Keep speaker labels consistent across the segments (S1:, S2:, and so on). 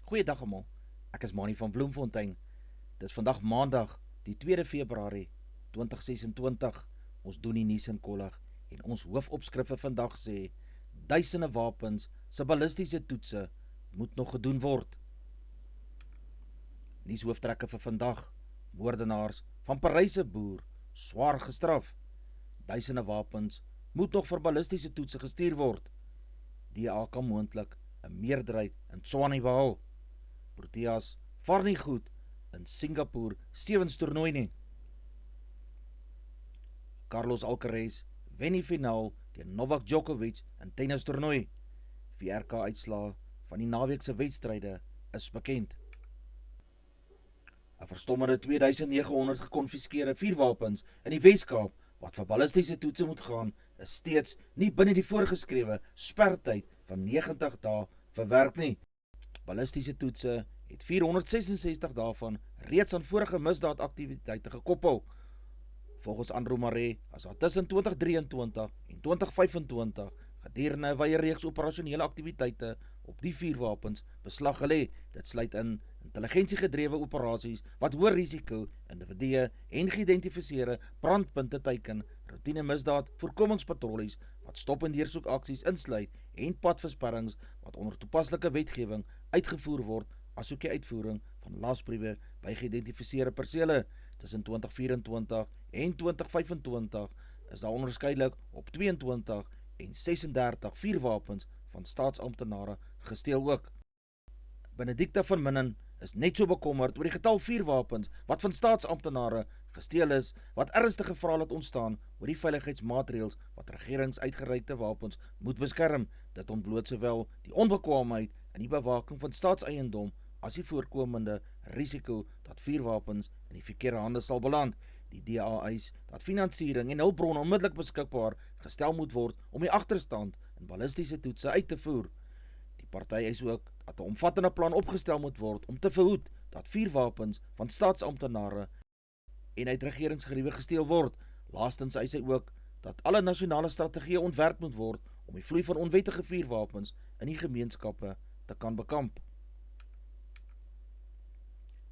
S1: Goeiedag almal, ek is Mani van Bloemfontein. Dit is vandag maandag, die 2 Februarie 2026. Ons doen die nuus in kollig en ons hoofopskrifte vandag sê: duisende wapens se ballistiese toetse moet nog gedoen word. Nuushooftrekke vir vandag: moordenaars van Paryse boer swaar gestraf. Duisende wapens moet nog vir ballistiese toetse gestuur word. DA kan moontlik 'n meerderheid in Tshwane behaal. Proteas vaar nie goed in Singapore Sevens toernooi nie. Carlos Alcaraz wen die finaal teen Novak Djokovic in tennis toernooi. VRK uitslae van die naweekse wedstryde is bekend. 'n Verstommende 2900 gekonfiskeerde vuurwapens in die Weskaap wat vir ballistiese toetse moet gaan, is steeds nie binne die voorgeskrewe spertyd van 90 dae verwerk nie. Ballistiese toetse het 466 daarvan reeds aan vorige misdaadaktiwiteite gekoppel. Volgens Andrew Maree is daar tussen 2023 en 2025 gedurende 'n wye reeks operasionele aktiwiteite op die vuurwapens beslag gelê. Dit sluit in intelligensiegedrewe operasies wat hoë risiko individue en geïdentifiseerde brandpunte teiken, roetine misdaad voorkomingspatrollies wat stop en deursoek aksies insluit en padversperrings wat onder toepaslike wetgewing uitgevoer word, asook die uitvoering van lasbriewe by geïdentifiseerde persele. Tussen 2024 en 2025 is daar onderskeidelik op 22 en 36 vuurwapens van staatsamptenare gesteel ook. Benedicta van Minnen is net so bekommerd oor die getal vuurwapens wat van staatsamptenare gesteel is, wat ernstige vrae laat ontstaan oor die veiligheidsmaatreëls wat regeringsuitgereikte wapens moet beskerm. Dit ontbloot sowel die onbekwaamheid in die bewaking van staatseiendom as die voorkomende risiko dat vuurwapens in die verkeerde hande sal beland. Die DA eis dat finansiering en hulpbronne onmiddellik beskikbaar gestel moet word om die agterstand in ballistiese toetse uit te voer. Die party eis ook dat 'n omvattende plan opgestel moet word om te verhoed dat vuurwapens van staatsamptenare en uit regeringsgeriewe gesteel word. Laastens eis hy ook dat alle nasionale strategieë ontwerp moet word om die vloei van onwettige vuurwapens in die gemeenskappe te kan bekamp.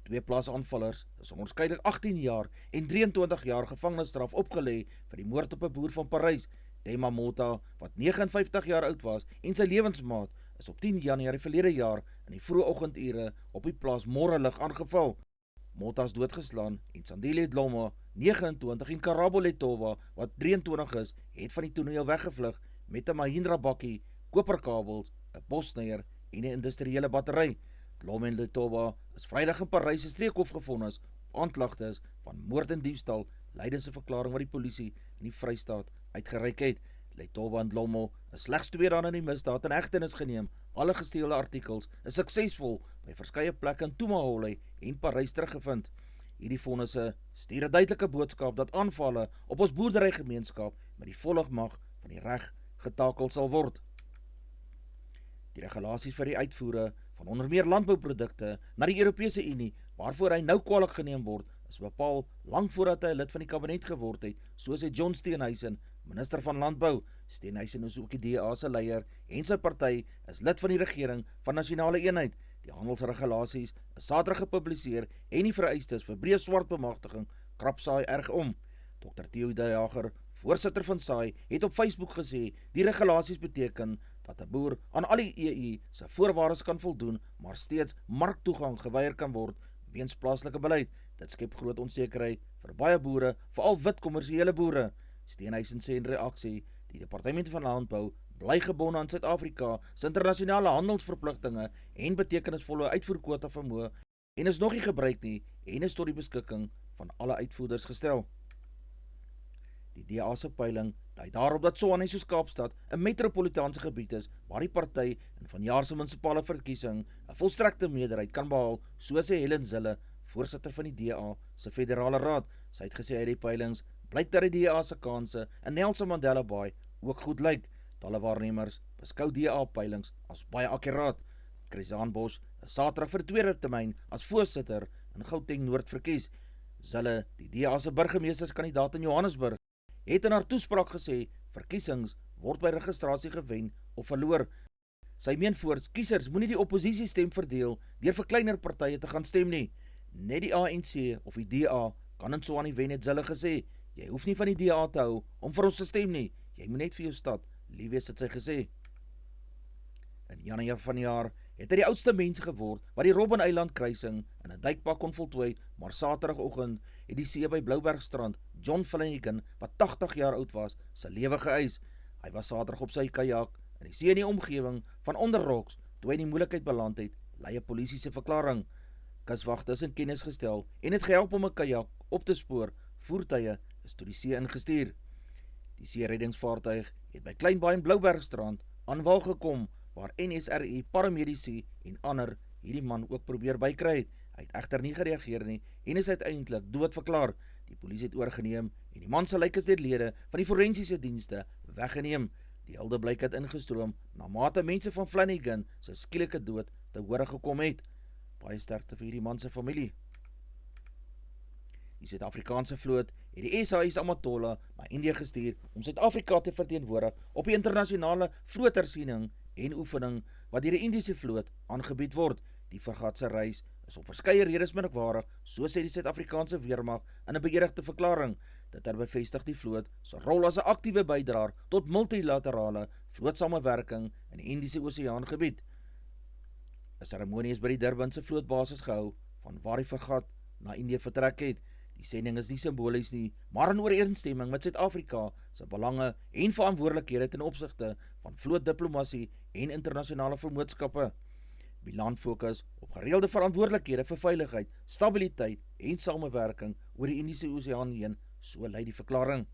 S1: 2 plaasaanvallers is onderskeidelik 18 jaar en 23 jaar gevangenisstraf opgelê vir die moord op 'n boer van Parys. Dema Mota, wat 59 jaar oud was en sy lewensmaat, is op 10 Januarie verlede jaar in die vroeë oggendure op die plaas Morrelig aangeval. Mota is doodgeslaan en Sandile Dloma, 29 en Karabo Letova, wat 23 is, het van die toneel weggevlug met 'n Mahindra bakkie, koperkabels, 'n bossnyer en 'n industriële battery. Dloma en Letova is Vrydag in Parys se streekhof gevonnis op aanklagtes van moord en diefstal, lydens 'n verklaring wat die polisie in die Vrystaat uitgereik het. Letova en Dloma is slegs 2 dae in die misdaad in hegtenis geneem. Alle gesteelde artikels is suksesvol by verskeie plekke in Tumahole en Parys teruggevind. Hierdie vonnisse stuur 'n duidelike boodskap dat aanvalle op ons boerderygemeenskap met die volle mag van die reg getakel sal word. Die regulasies vir die uitvoere van onder meer landbouprodukte na die Europese Unie, waarvoor hy nou kwaliek geneem word, is bepaal lank voordat hy 'n lid van die kabinet geword het, soos hy John Steenhuisen, minister van Landbou. Steenhuisen is ook die DA se leier en sy party is lid van die regering van Nasionale Eenheid. Die handelsregulasies is Saterdag gepubliseer en die vereistes vir breë swart bemagtiging krap saai erg om. Dr. Theo de Jager, voorsitter van SAI, het op Facebook gesê die regulasies beteken dat 'n boer aan al die EU se voorwaardes kan voldoen, maar steeds marktoegang geweier kan word weens plaaslike beleid. Dit skep groot onsekerheid vir baie boere, veral wit kommersiële boere. Steenhuisen sê in reaksie, die Departement van Landbou bly gebonde aan Suid-Afrika se internasionale handelsverpligtinge en betekenisvolle uitvoerkwota vermoë en is nog nie gebruik nie en is tot die beskikking van alle uitvoerders gestel. Die DA se peiling dui daarop dat Tshwane soos Kaapstad 'n metropolitaanse gebied is waar die party in vanjaar se munisipale verkiesing 'n volstrekte meerderheid kan behaal, so sê Helen Zille, voorsitter van die DA se federale raad. Sy het gesê uit die peilings blyk dat die DA se kanse in Nelson Mandela Bay ook goed lyk. Talle waarnemers beskou DA peilings as baie akkuraat. Chris Aanbos is Saterdag vir 'n tweede termyn as voorsitter in Gauteng Noord verkies. Zille, die DA se burgemeesterskandidaat in Johannesburg, het in haar toespraak gesê verkiesings word by registrasie gewen of verloor. Sy meen voorts, kiesers moenie die oppositiestem verdeel deur vir kleiner partye te gaan stem nie. Net die ANC of die DA kan in Tshwane wen, het hulle gesê. Jy hoef nie van die DA te hou om vir ons te stem nie. Jy moet net vir jou stad lief wees, het sy gesê. In Januarie van die jaar het hy die oudste mens geword wat die Robben-eiland kruising in 'n duikpak kon voltooi, maar Saterdagoggend het die see by Bloubergstrand John Flanagan, wat 80 jaar oud was, sy lewe geëis. Hy was Saterdag op sy kajak in die see in die omgewing van Onderroks toe hy in die moeilikheid beland het, lei 'n polisie se verklaring. Kuswagte is in kennis gestel en het gehelp om 'n kajak op te spoor. Voertuie is toe die see ingestuur. Die seereddingsvaartuig het by Kleinbaai en Bloubergstrand aan wal gekom, waar NSRI, paramedici en ander hierdie man ook probeer bykry het. Hy het egter nie gereageer nie en is uiteindelik dood verklaar. Die polisie het oorgeneem en die man se lijk is deur lede van die forensiese dienste weggeneem. Die hulde blyk het ingestroom na mate mense van Flanagan se skielike dood te hore gekom het. Baie sterkte vir hierdie man se familie. Die Suid-Afrikaanse vloot het die SAS Amatola na Indië gestuur om Suid-Afrika te verteenwoordig op die internasionale vloothersiening en oefening wat deur die Indiese vloot aangebied word. Die fregat se reis is om verskeie redes merkwaardig, so sê die Suid-Afrikaanse weermag in 'n beëdigde verklaring. Dit bevestig die vloot se rol as 'n aktiewe bydraer tot multilaterale vlootsamewerking in die Indiese Oseaan gebied. 'n Seremonie is by die Durbanse vlootbasis gehou, van waar die fregat na Indië vertrek het. Die sending is nie simbolies nie, maar in ooreenstemming met Suid-Afrika se belange en verantwoordelikhede ten opsigte van vlootdiplomasie en internasionale vennootskappe. Die land fokus op gereelde verantwoordelikhede vir veiligheid, stabiliteit en samewerking oor die Indiese Oseaan heen, so lei die verklaring.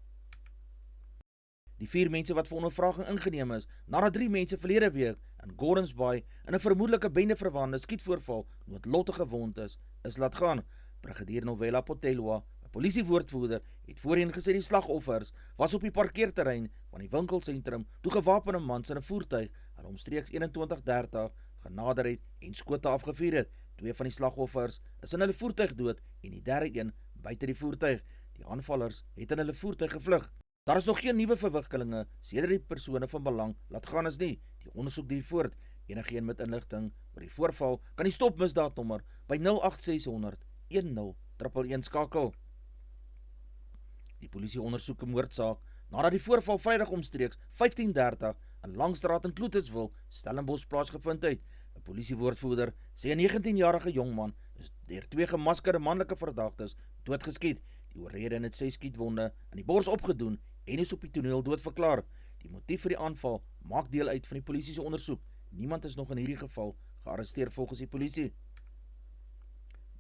S1: Die 4 mense wat vir ondervraging ingeneem is, nadat 3 mense verlede week in Gordons Bay in 'n vermoedelike bendeverwande skietvoorval noodlottig gewond is laat gaan. Brigadier Novella Potelwa, 'n polisiewoordvoerder, het voorheen gesê die slagoffers was op die parkeerterrein van die winkelsentrum toe gewapende mans in 'n voertuig aan omstreeks 21:30 genader het en skote afgevuur het. 2 van die slagoffers is in hulle voertuig dood en die derde een buite die voertuig. Die aanvallers het in hulle voertuig gevlug. Daar is nog geen nuwe verwikkelinge sedert die persone van belang laat gaan is nie. Die ondersoek duur voort. Enigeen met inligting oor die voorval kan die stopmisdaadnommer by 08600 1011 skakel. Die polisie ondersoek 'n moordsaak nadat die voorval Vrydag omstreeks 15:30 in Langstraat in Kloetiswil, Stellenbosch plaasgevind het. 'n Polisiewoordvoerder sê 'n 19-jarige jongman is deur 2 gemaskerde manlike verdagtes doodgeskiet. Die oorledene het 6 skietwonde in die bors opgedoen en is op die toneel doodverklaar. Die motief vir die aanval maak deel uit van die polisie se ondersoek. Niemand is nog in hierdie geval gearresteer volgens die polisie.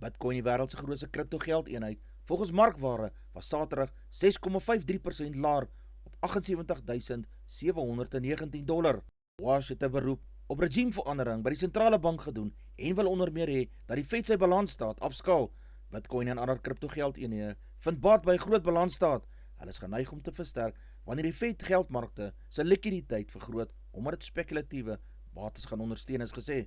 S1: Bitcoin, die wêreld se grootste kriptogeldeenheid, volgens markware was Saterdag 6,53% laer op $78,719. Wash het 'n beroep op regimeverandering by die sentrale bank gedoen en wil onder meer hê dat die Fed sy balansstaat afskaal. Bitcoin en ander kriptogeldeenhede vind baat by groot balansstaat. Hulle is geneig om te versterk wanneer die Fed geldmarkte se likwiditeit vergroot omdat dit spekulatiewe bates gaan ondersteun, is gesê.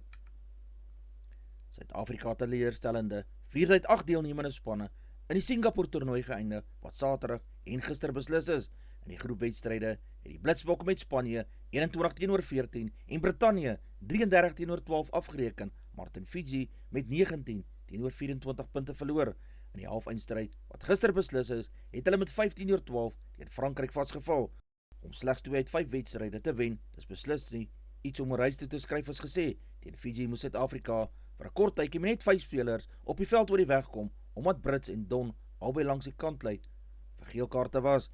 S1: Suid-Afrika het 'n teleurstellende 4 uit 8 deelnemende spanne in die Singapore toernooi geëindig wat Saterdag en gister beslis is. In die groepwedstryde het die Blitsbokke met Spanje 21-14 en Brittanje 33-12 afgereken, maar teen Fiji met 19-24 punte verloor. In die halfeindstryd wat gister beslis is, het hulle met 15-12 teen Frankryk vasgeval. Om slegs 2 uit 5 wedstryde te wen, dis beslis nie iets om 'n reis toe te skryf as gesê. Teen Fiji moes Suid-Afrika vir 'n kort tydjie met net 5 spelers op die veld oor die weg kom, omdat Brits en Don albei langs die kantlyn vir geel kaarte was.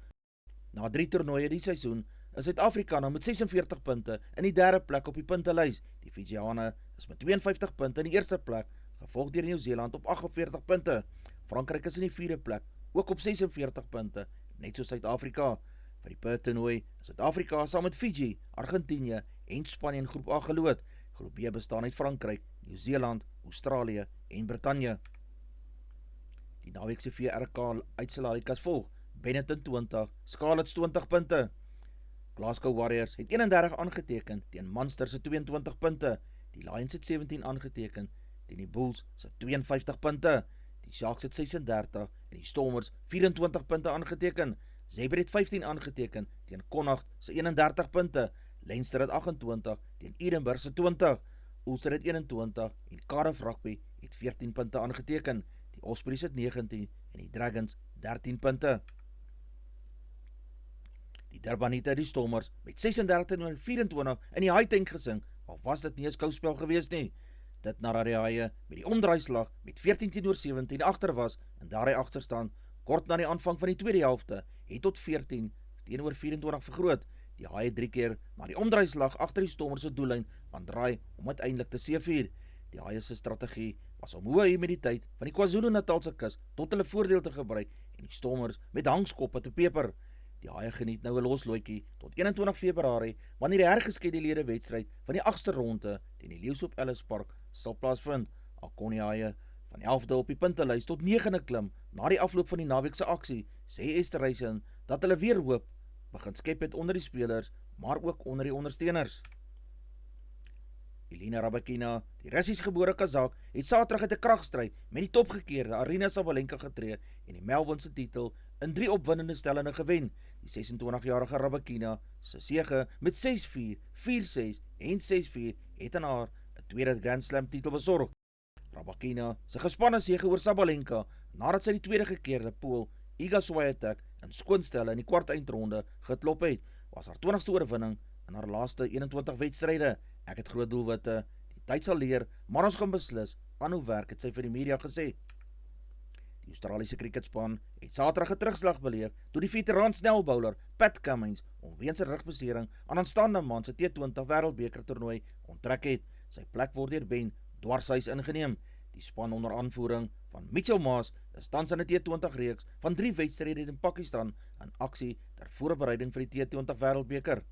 S1: Na 3 toernooie die seisoen is Suid-Afrika nou met 46 punte in die 3de plek op die puntelys. Die Fijiane is met 52 punte in die 1ste plek, gevolg deur Nieu-Seeland op 48 punte. Frankryk is in die 4de plek, ook op 46 punte, net so Suid-Afrika. Vir die Perth toernooi is Suid-Afrika saam met Fiji, Argentinië en Spanje in groep A geloot. Groep B bestaan uit Frankryk, Nieu-Seeland, Australië en Brittanje. Die naweek se VRK uitslae as volg: Benetton 20, Scarlets 20 punte. Glasgow Warriors het 31 aangeteken teen Munster se 22 punte. Die Lions het 17 aangeteken teen die Bulls se 52 punte. Die Sharks het 36 en die Stormers 24 punte aangeteken. Zebra het 15 aangeteken teen Connacht se 31 punte. Leinster het 28 teen Edinburgh se 20, Ulster het 21 en Cardiff Rugby het 14 punte aangeteken, die Ospreys het 19 en die Dragons 13 punte. Die Durbanite het die Stormers met 36-24 in die High-Tank gesing, al was dit nie 'n skouspel gewees nie. Dit nadat die Haie met die omdraaislag met 14-17 agter was en daardie agterstand kort na die aanvang van die tweede helfte het tot 14-24 vergroot. Die Haie 3 keer na die omdraaislag agter die Stormers se doellyn van draai om uiteindelik te seëvier. Die Haie se strategie was om hoë humiditeit van die KwaZulu-Natalse kus tot hulle voordeel te gebruik en die Stormers met hangskoppe te peper. Die Haie geniet nou 'n loslootjie tot 21 Februarie wanneer die hergeskeduleerde wedstryd van die 8ste ronde teen die Leeu's op Ellis Park sal plaasvind. Al kon die Haie van 11de op die puntelys tot 9de klim na die afloop van die naweek se aksie, sê Esterhuizen dat hulle weer hoop begin skep het onder die spelers, maar ook onder die ondersteuners. Elena Rybakina, die Russies gebore Kazak, het Saterdag uit 'n kragstryd met die topgekeerde Aryna Sabalenka getree en die Melbourne se titel in 3 opwindende stellinge gewen. Die 26-jarige Rybakina se sege met 6-4, 4-6 en 6-4 het aan haar 'n tweede Grand Slam titel besorg. Rybakina se gespanne sege oor Sabalenka nadat sy die tweede gekeerde Pool Iga Swiatek in skoonstelle in die kwart eindronde geklop het, was haar 20ste oorwinning in haar laaste 21 wedstryde. Ek het groot doelwitte, die tyd sal leer, maar ons gaan beslis aanhou werk, het sy vir die media gesê. Die Australiese cricketspan het Saterdag 'n terugslag beleef toe die veteraan snelbouler Pat Cummins weens 'n rugbesering aan aanstaande maand se T20 Wêreldbeker toernooi onttrek het. Sy plek word deur Ben Dwarshuis ingeneem. Die span onder aanvoering van Mitchell Maas is tans in 'n T20 reeks van 3 wedstryde in Pakistan in aksie ter voorbereiding vir die T20 Wêreldbeker.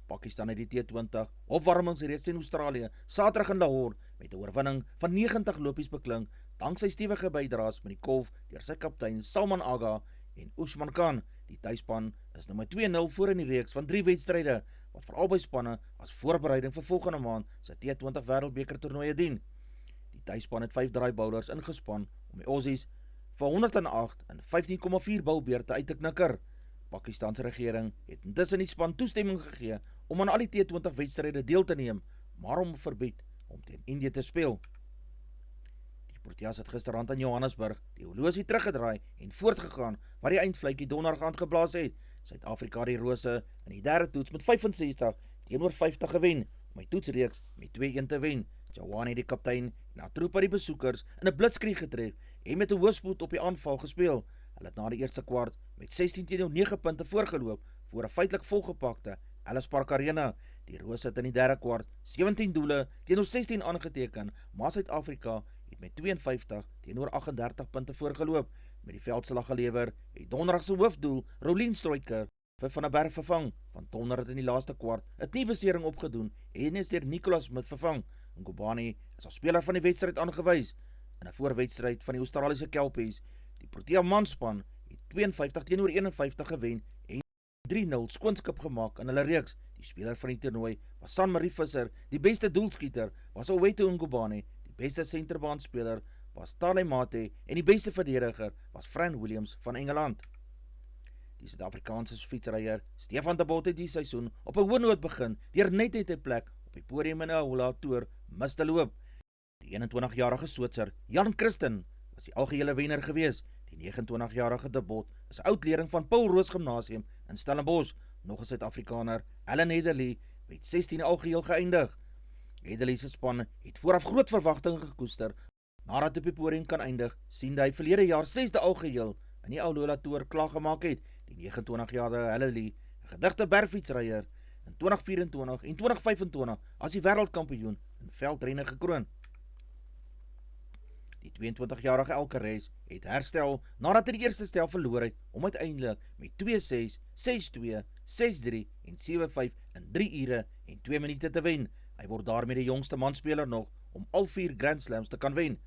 S1: Pakistan het die T20 opwarmingsreeks in Australië Saterdag in Lahore met 'n oorwinning van 90 lopies beklink, danksy stewige bydraes met die kolf deur sy kaptein Salman Agha en Usman Khan. Die tuisspan is nou met 2-0 voor in die reeks van 3 wedstryde, wat vir albei spanne as voorbereiding vir volgende maand se T20 Wêreldbeker toernooie dien. Die tuisspan het 5 draaibouers ingespan om die Aussies vir 108 en 15,4 boubeurte uit te knikker. Pakistan se regering het intussen die span toestemming gegee om aan al die T20 wedstryde deel te neem, maar om verbied om teen Indië te speel. Die Proteas het gisterand in Johannesburg die horlosie teruggedraai en voortgegaan waar die eindvletjie donderdag aangeblaas het. Suid-Afrika die Rose in die derde toets met 65 teenoor 50 gewen om die toetsreeks met 2-1 te wen. Jawani die kaptein na troepa die besoekers in 'n blitskrieg getref en met 'n hoëspoed op die aanval gespeel. Hulle het na die eerste kwart met 16-9 punte voorgeloop voor 'n feitelik volgepakte Ellis Park Arena. Die Rose het in die derde kwart 17 doele teenoor 16 aangeteken, maar Suid-Afrika het met 52 teenoor 38 punte voorgeloop. Met die veldslag gelewer het Donderdag se hoofdoel Rolien Stroyker vir Van der Berg vervang, want Donner het in die laaste kwart 'n knie besering opgedoen en is deur Nicolas Smith vervang. Ngubane is as speler van die wedstryd aangewys. In 'n voorwedstryd van die Australiese Kelpies, die Protea manspan het 52 teenoor 51 gewen en 3-0 skoonskip gemaak in hulle reeks. Die speler van die toernooi was San-Marie Visser, die beste doelskieter was Oweto Ngubane, die beste senterbaanspeler was Tale Mate en die beste verdediger was Fran Williams van Engeland. Die Suid-Afrikaanse fietsryer Stefan de Bot het die seisoen op 'n hoë noot begin deur net 'n plek op die podium in 'n Ahola Tour mis te loop. Die 21-jarige Switser Jan Christen was die algehele wenner gewees. Die 29-jarige de Bot is oud-leerling van Paul Roos Gimnasium in Stellenbosch. Nog 'n Suid-Afrikaner, Alan Heatherly, met 16 algeheel geëindig. Heatherly se span het vooraf groot verwagtinge gekoester. Nadat op die podium kan eindig, sien hy verlede jaar 6de algeheel in die Ahola Tour klaargemaak het. Die 29-jarige Heatherly, 'n gedigte bergfietsryer, in 2024 en 2025 as die wêreldkampioen in veldrenne gekroon. Die 22-jarige Alcaraz het herstel nadat hy die eerste stel verloor het om uiteindelik met 2-6, 6-2, 6-3 en 7-5 in 3 ure en 2 minute te wen. Hy word daarmee die jongste manspeler nog om al 4 Grand Slams te kan wen.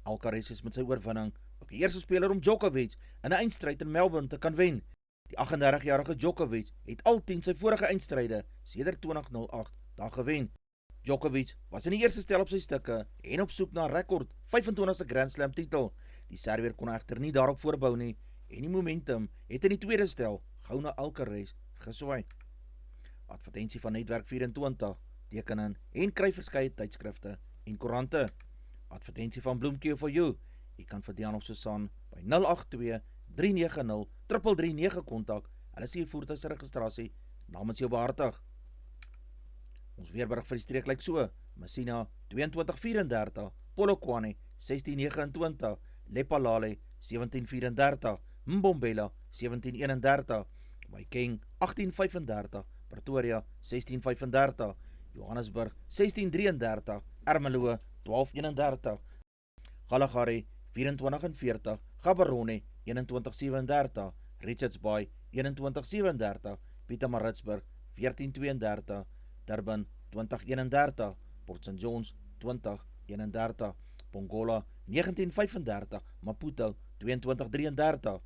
S1: Alcaraz is met sy oorwinning ook die eerste speler om Djokovic in 'n eindstryd in Melbourne te kan wen. Die 38-jarige Djokovic het al 10 sy vorige eindstryde sedert 2008 daar gewen. Djokovic was in die eerste stel op sy stukke en op soek na rekord 25ste Grand Slam titel. Die Serbier kon egter nie daarop voorbou nie en die momentum het in die tweede stel gou na Alcaraz geswaai. advertensie van Netwerk 24, tekenin en kry verskeie tydskrifte en koerante. Advertensie van Bloemkeo for you, jy kan vir Dian of Susan by 082-390-3339 kontak, hulle sê jy voertuigsregistrasie namens jou behartig. Ons weerberig vir die streek lyk so: Messina 2234, Polokwane 1629, Lephalale 1734, Mbombela 1731, Maikeng 1835, Pretoria 1635, Johannesburg 1633, Ermelo 1231, Kalahari 2440, Gaborone 2137, Richards Bay 2137, Pietermaritzburg 1432, Durban 2031, Port St. John's 2031, Pongola 1935, Maputo 2233,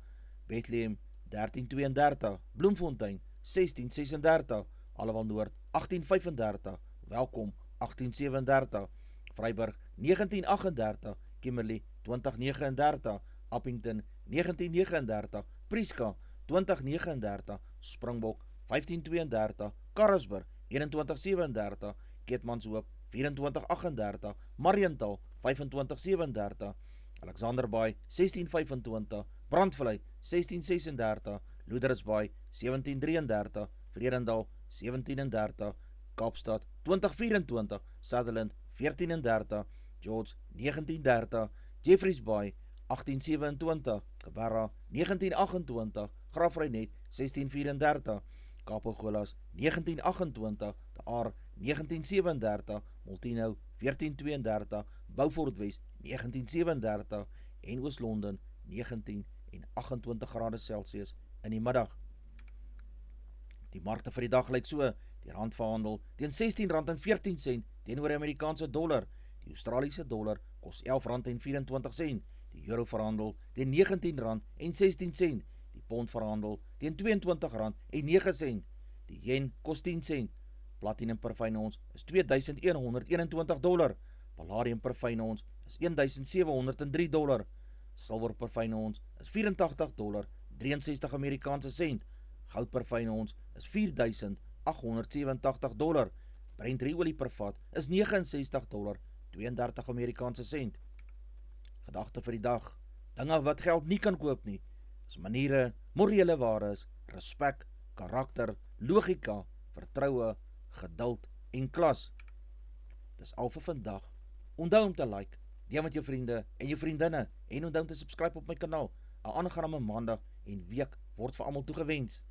S1: Bethlehem 1332, Bloemfontein 1636, Allewal Noord 1835, Welkom 1837, Vryburg 1938, Kimberley 2039, Appington 1939, Prieska 2039, Springbok 1532, Karasburg 2137, Keetmanshoop 2438, Mariental 2537, Alexanderbaai 1625, Brandvlei 1636, Loederisbaai 1733, Vredendal 1730, Kaapstad 2024, Sutherland 1430, George 1930, Jeffreys Bay 1827, Gebarra 1928, Graafrenet 1634, Kapogolas 1928, De Aar 1937, Multino 1432, Beaufort West 1937 en Oos-London 19 en 28 grade Celsius in die middag. Die markte vir die dag lyk so: die rand verhandel teen R16.14 teenoor die Amerikaanse dollar, die Australiese dollar kos R11.24, die euro verhandel teen R19.16, die pond verhandel teen R22.09, die yen kos 10 sent, platinum per fyn ons is $2121, palladium per fyn ons is $1703, silwer per fyn ons is $84.63 Amerikaanse sent, goud per fyn ons is $4.887, Brent olie per vat is $69.32 Amerikaanse sent. Gedagte vir die dag: dinge wat geld nie kan koop nie, is maniere, morele waardes, respek, karakter, logika, vertroue, geduld en klas. Dis al vir vandag. Onthou om te like, deel met jou vriende en jou vriendinne en onthou om te subscribe op my kanaal. 'n aangename maandag en week word vir almal toegewens.